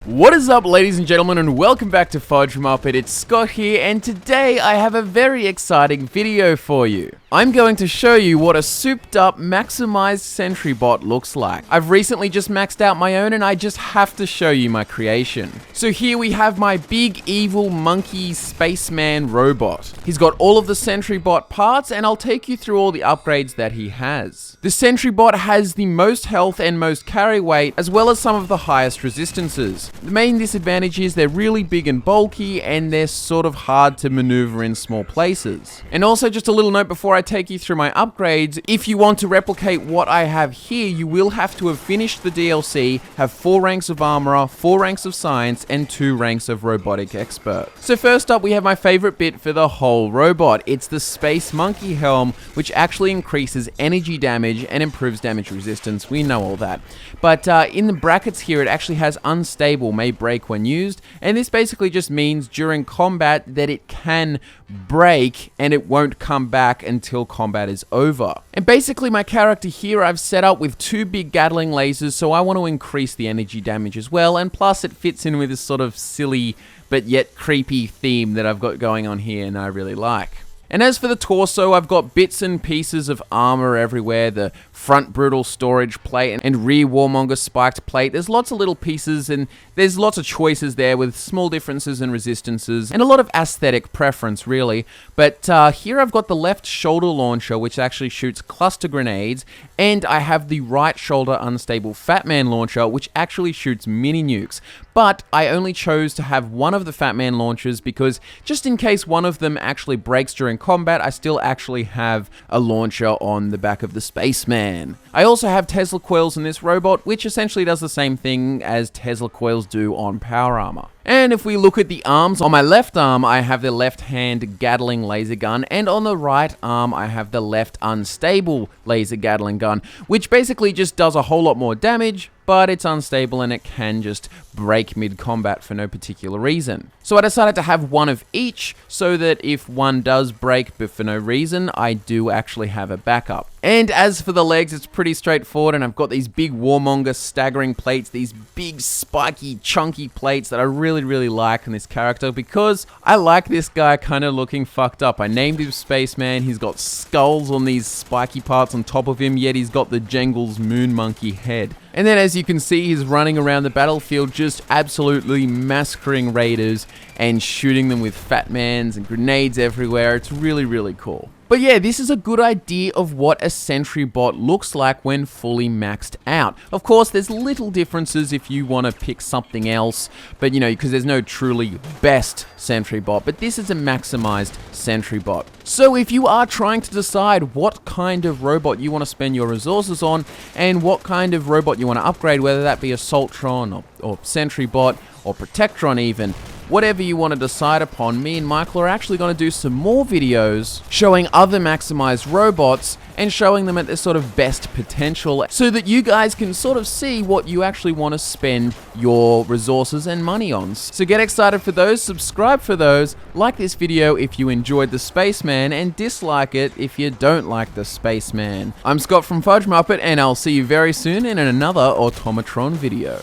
What is up, ladies and gentlemen, and welcome back to FudgeMuppet. It's Scott here, and today I have a very exciting video for you. I'm going to show you what a souped up, maximized Sentry Bot looks like. I've recently just maxed out my own, and I just have to show you my creation. So here we have my big, evil, monkey, spaceman robot. He's got all of the Sentry Bot parts, and I'll take you through all the upgrades that he has. The Sentry Bot has the most health and most carry weight, as well as some of the highest resistances. The main disadvantage is they're really big and bulky, and they're sort of hard to maneuver in small places. And also, just a little note before I take you through my upgrades, if you want to replicate what I have here, you will have to have finished the DLC, have 4 ranks of Armorer, 4 ranks of Science, and 2 ranks of Robotic Expert. So first up, we have my favorite bit for the whole robot. It's the Space Monkey Helm, which actually increases energy damage and improves damage resistance. We know all that. But in the brackets here, it actually has unstable, may break when used, and this basically just means during combat that it can break and it won't come back until combat is over. And basically my character here I've set up with 2 big Gatling lasers, so I want to increase the energy damage as well, and plus it fits in with this sort of silly but yet creepy theme that I've got going on here and I really like. And as for the torso, I've got bits and pieces of armor everywhere, the front brutal storage plate and rear warmonger spiked plate. There's lots of little pieces and there's lots of choices there with small differences and resistances and a lot of aesthetic preference really. But here I've got the left shoulder launcher, which actually shoots cluster grenades, and I have the right shoulder unstable Fat Man launcher, which actually shoots mini nukes. But I only chose to have one of the Fat Man launchers because just in case one of them actually breaks during combat, I still actually have a launcher on the back of the Spaceman. I also have Tesla Coils in this robot, which essentially does the same thing as Tesla Coils do on Power Armor. And if we look at the arms, on my left arm I have the left-hand Gatling laser gun, and on the right arm I have the left unstable laser Gatling gun, which basically just does a whole lot more damage, but it's unstable and it can just break mid-combat for no particular reason. So I decided to have one of each, so that if one does break but for no reason, I do actually have a backup. And as for the legs, it's pretty straightforward, and I've got these big warmonger staggering plates, these big spiky chunky plates that I really like in this character because I like this guy kind of looking fucked up. I named him Spaceman. He's got skulls on these spiky parts on top of him, yet he's got the Jengle's moon monkey head. And then as you can see, he's running around the battlefield just absolutely massacring raiders and shooting them with Fat Mans and grenades everywhere. It's really cool. But yeah, this is a good idea of what a Sentry Bot looks like when fully maxed out. Of course, there's little differences if you want to pick something else, but you know, because there's no truly best Sentry Bot, but this is a maximized Sentry Bot. So if you are trying to decide what kind of robot you want to spend your resources on, and what kind of robot you want to upgrade, whether that be Assaultron or Sentry Bot or Protectron even, whatever you want to decide upon, me and Michael are actually going to do some more videos showing other maximized robots and showing them at their sort of best potential so that you guys can sort of see what you actually want to spend your resources and money on. So get excited for those, subscribe for those, like this video if you enjoyed the Spaceman, and dislike it if you don't like the Spaceman. I'm Scott from FudgeMuppet, and I'll see you very soon in another Automatron video.